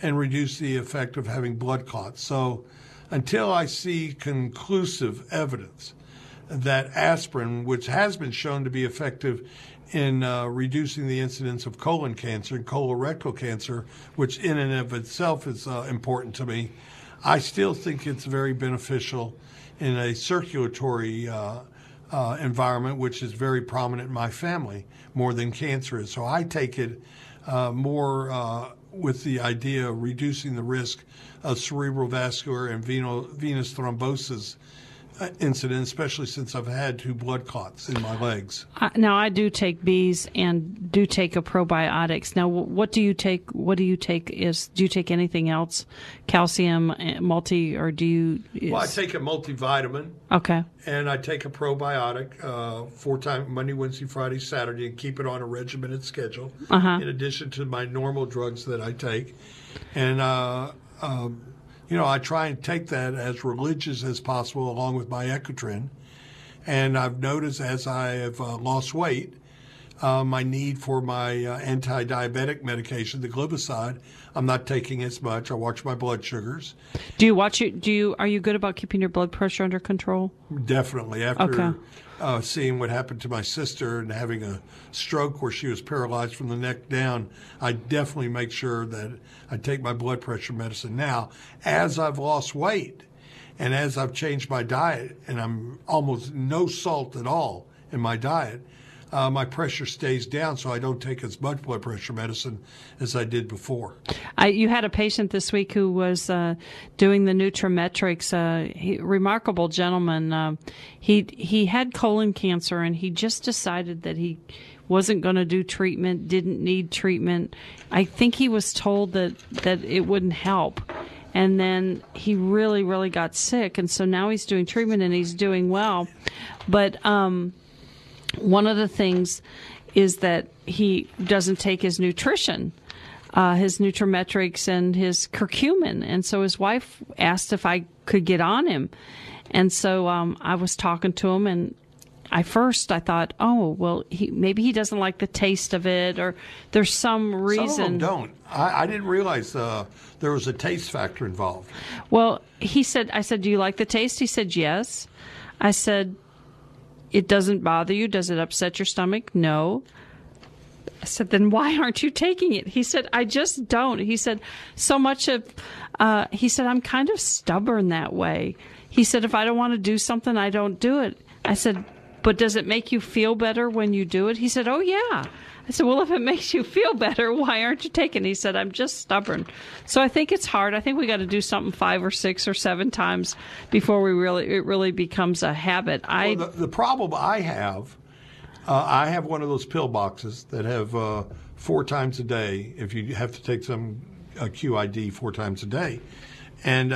and reduce the effect of having blood clots. So until I see conclusive evidence that aspirin, which has been shown to be effective in reducing the incidence of colon cancer and colorectal cancer, which in and of itself is important to me, I still think it's very beneficial in a circulatory environment, which is very prominent in my family, more than cancer is. So I take it more with the idea of reducing the risk of cerebral vascular and venous thrombosis incident, especially since I've had 2 blood clots in my legs. Now, I do take B's and do take a probiotics. Now, what do you take? Do you take anything else? Calcium, multi, or do you? Well, I take a multivitamin. Okay. And I take a probiotic 4 times, Monday, Wednesday, Friday, Saturday, and keep it on a regimented schedule, in addition to my normal drugs that I take. And, I try and take that as religious as possible along with my Ecotrin. And I've noticed as I have lost weight, my need for my anti-diabetic medication, the glibocide, I'm not taking as much. I watch my blood sugars. Do you watch it? Are you good about keeping your blood pressure under control? Definitely. After seeing what happened to my sister and having a stroke where she was paralyzed from the neck down, I definitely make sure that I take my blood pressure medicine. Now, as I've lost weight and as I've changed my diet, and I'm almost no salt at all in my diet, my pressure stays down, so I don't take as much blood pressure medicine as I did before. You had a patient this week who was doing the Nutrimetrics. Remarkable gentleman. He had colon cancer, and he just decided that he wasn't going to do treatment, didn't need treatment. I think he was told that it wouldn't help. And then he really, really got sick, and so now he's doing treatment, and he's doing well. But one of the things is that he doesn't take his nutrition, his Nutrimetrics and his curcumin. And so his wife asked if I could get on him. And so I was talking to him, and I thought, oh, well, maybe he doesn't like the taste of it, or there's some reason. Some of them don't. I didn't realize there was a taste factor involved. Well, I said, do you like the taste? He said, yes. I said, it doesn't bother you? Does it upset your stomach? No. I said, then why aren't you taking it? He said, I just don't. He said, he said, I'm kind of stubborn that way. He said, if I don't want to do something, I don't do it. I said, but does it make you feel better when you do it? He said, oh, yeah. I said, well, if it makes you feel better, why aren't you taking it? He said, I'm just stubborn. So I think it's hard. I think we got to do something 5 or 6 or 7 times before it really becomes a habit. The problem I have one of those pill boxes that have 4 times a day, if you have to take some QID 4 times a day. And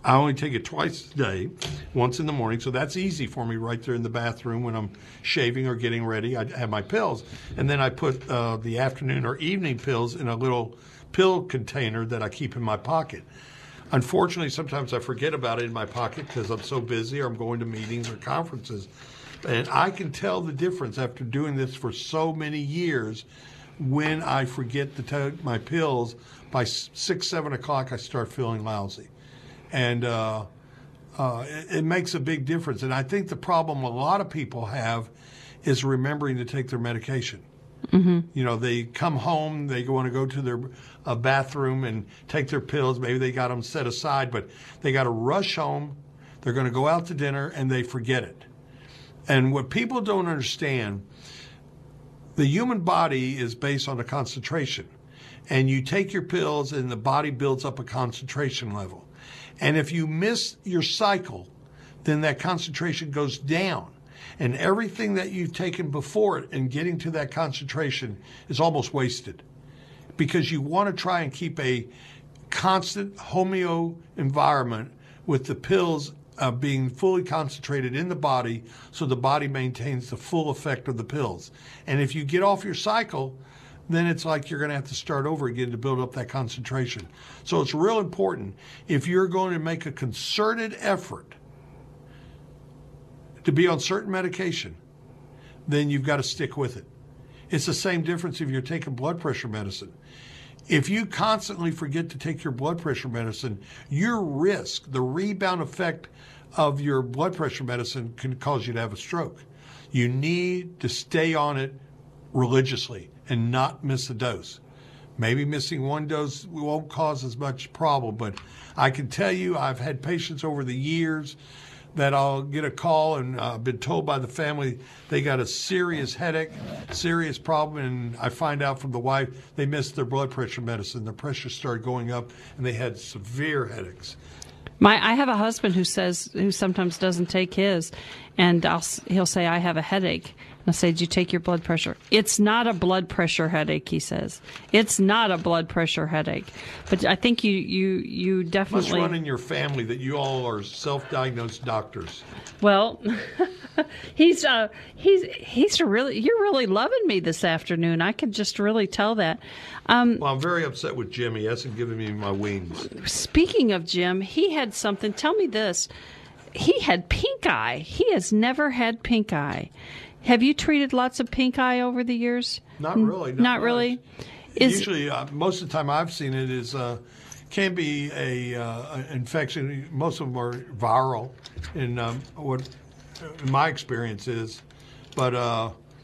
I only take it twice a day, once in the morning, so that's easy for me right there in the bathroom when I'm shaving or getting ready. I have my pills, and then I put the afternoon or evening pills in a little pill container that I keep in my pocket. Unfortunately, sometimes I forget about it in my pocket because I'm so busy or I'm going to meetings or conferences. And I can tell the difference after doing this for so many years when I forget to take my pills. By 6, 7 o'clock, I start feeling lousy. And it makes a big difference. And I think the problem a lot of people have is remembering to take their medication. Mm-hmm. You know, they come home, they want to go to their bathroom and take their pills. Maybe they got them set aside, but they got to rush home. They're going to go out to dinner, and they forget it. And what people don't understand, the human body is based on a concentration. And you take your pills, and the body builds up a concentration level. And if you miss your cycle, then that concentration goes down. And everything that you've taken before it and getting to that concentration is almost wasted. Because you want to try and keep a constant homeo environment with the pills being fully concentrated in the body so the body maintains the full effect of the pills. And if you get off your cycle, then it's like you're going to have to start over again to build up that concentration. So it's real important. If you're going to make a concerted effort to be on certain medication, then you've got to stick with it. It's the same difference if you're taking blood pressure medicine. If you constantly forget to take your blood pressure medicine, your risk, the rebound effect of your blood pressure medicine can cause you to have a stroke. You need to stay on it religiously and not miss a dose. Maybe missing one dose won't cause as much problem, but I can tell you I've had patients over the years that I'll get a call and I've been told by the family they got a serious headache, serious problem, and I find out from the wife they missed their blood pressure medicine. Their pressure started going up and they had severe headaches. I have a husband who sometimes doesn't take his, and he'll say, I have a headache. And I'll say, did you take your blood pressure? It's not a blood pressure headache, he says. It's not a blood pressure headache. But I think you definitely... Must run in your family that you all are self-diagnosed doctors. Well, you're really loving me this afternoon. I can just really tell that. Well, I'm very upset with Jim. He hasn't given me my wings. Speaking of Jim, he had something. Tell me this. He had pink eye. He has never had pink eye. Have you treated lots of pink eye over the years? Not really. Not really? Usually, most of the time I've seen it is can be a infection. Most of them are viral in what my experience is. But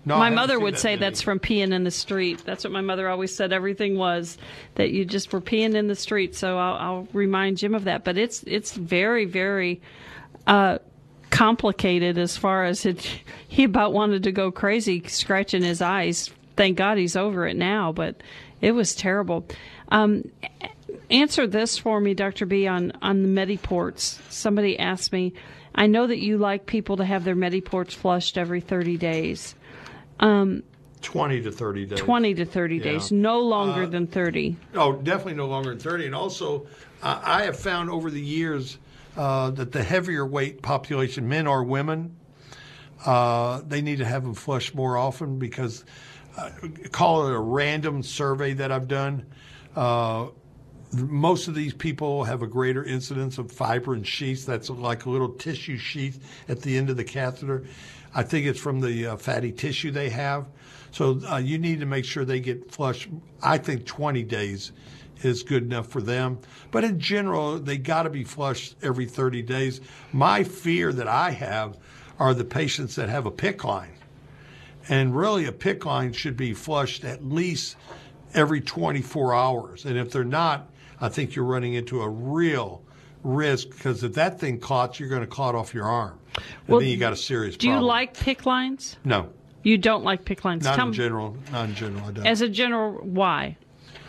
no, my mother would say that's from peeing in the street. That's what my mother always said everything was, that you just were peeing in the street. So I'll remind Jim of that. But it's very, very complicated as far as he about wanted to go crazy, scratching his eyes. Thank God he's over it now, but it was terrible. Answer this for me, Dr. B, on the Mediports. Somebody asked me, I know that you like people to have their Mediports flushed every 30 days. 20 to 30 days. 20 to 30 days, no longer than 30. Oh, definitely no longer than 30. And also, I have found over the years that the heavier weight population, men or women, they need to have them flushed more often because, call it a random survey that I've done, most of these people have a greater incidence of fibrin sheaths. That's like a little tissue sheath at the end of the catheter. I think it's from the fatty tissue they have. So you need to make sure they get flushed. I think 20 days is good enough for them. But in general, they got to be flushed every 30 days. My fear that I have are the patients that have a PICC line. And really, a PICC line should be flushed at least every 24 hours. And if they're not, I think you're running into a real risk because if that thing clots, you're going to clot off your arm. And then you got a serious problem. Do you like PICC lines? No. You don't like PICC lines? Not in general. Not in general, I don't. As a general, why?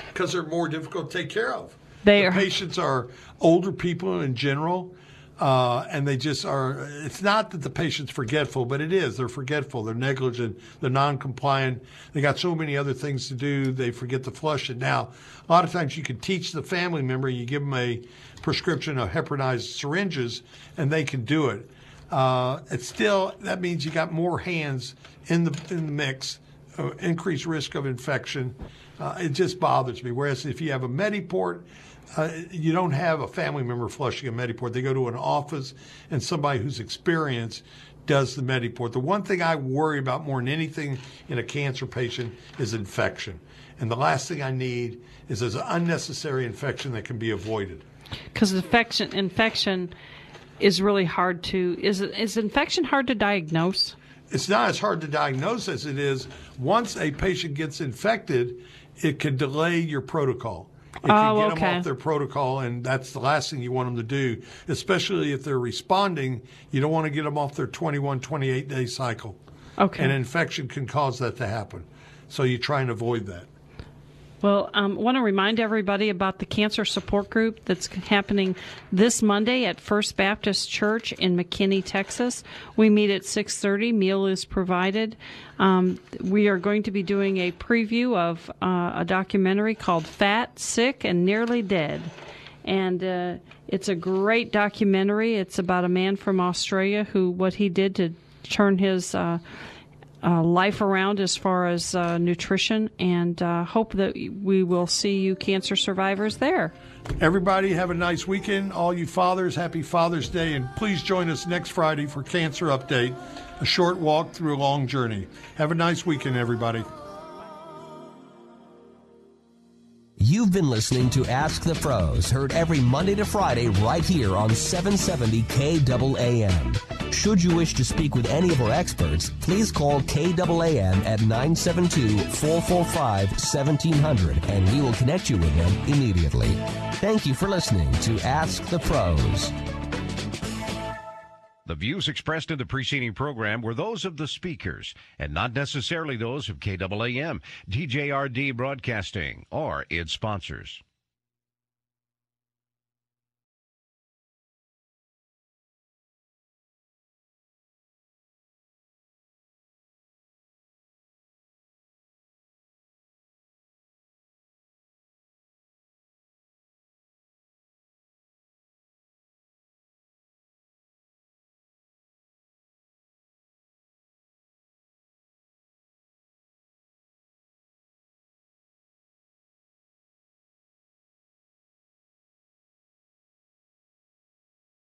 Because they're more difficult to take care of. The patients are older people in general, and they just are. It's not that the patient's forgetful, but it is. They're forgetful. They're negligent. They're non-compliant. They got so many other things to do, they forget to flush it. Now, a lot of times you can teach the family member, you give them a prescription of heparinized syringes, and they can do it. It's still, that means you got more hands in the mix, increased risk of infection. It just bothers me. Whereas if you have a Mediport, you don't have a family member flushing a Mediport. They go to an office and somebody who's experienced does the Mediport. The one thing I worry about more than anything in a cancer patient is infection. And the last thing I need is an unnecessary infection that can be avoided. Because infection is really hard to, is infection hard to diagnose? It's not as hard to diagnose as it is once a patient gets infected, it can delay your protocol. It can get them off their protocol, and that's the last thing you want them to do, especially if they're responding. You don't want to get them off their 21, 28-day cycle. Okay. And infection can cause that to happen. So you try and avoid that. Well, I want to remind everybody about the cancer support group that's happening this Monday at First Baptist Church in McKinney, Texas. We meet at 6:30. Meal is provided. We are going to be doing a preview of a documentary called Fat, Sick, and Nearly Dead. And it's a great documentary. It's about a man from Australia what he did to turn his life around as far as nutrition, and hope that we will see you cancer survivors there. Everybody have a nice weekend. All you fathers, happy Father's Day, and please join us next Friday for Cancer Update, a short walk through a long journey. Have a nice weekend, everybody. You've been listening to Ask the Pros, heard every Monday to Friday right here on 770 KAAM. Should you wish to speak with any of our experts, please call KAAM at 972-445-1700 and we will connect you with them immediately. Thank you for listening to Ask the Pros. The views expressed in the preceding program were those of the speakers and not necessarily those of KAAM, DJRD Broadcasting, or its sponsors.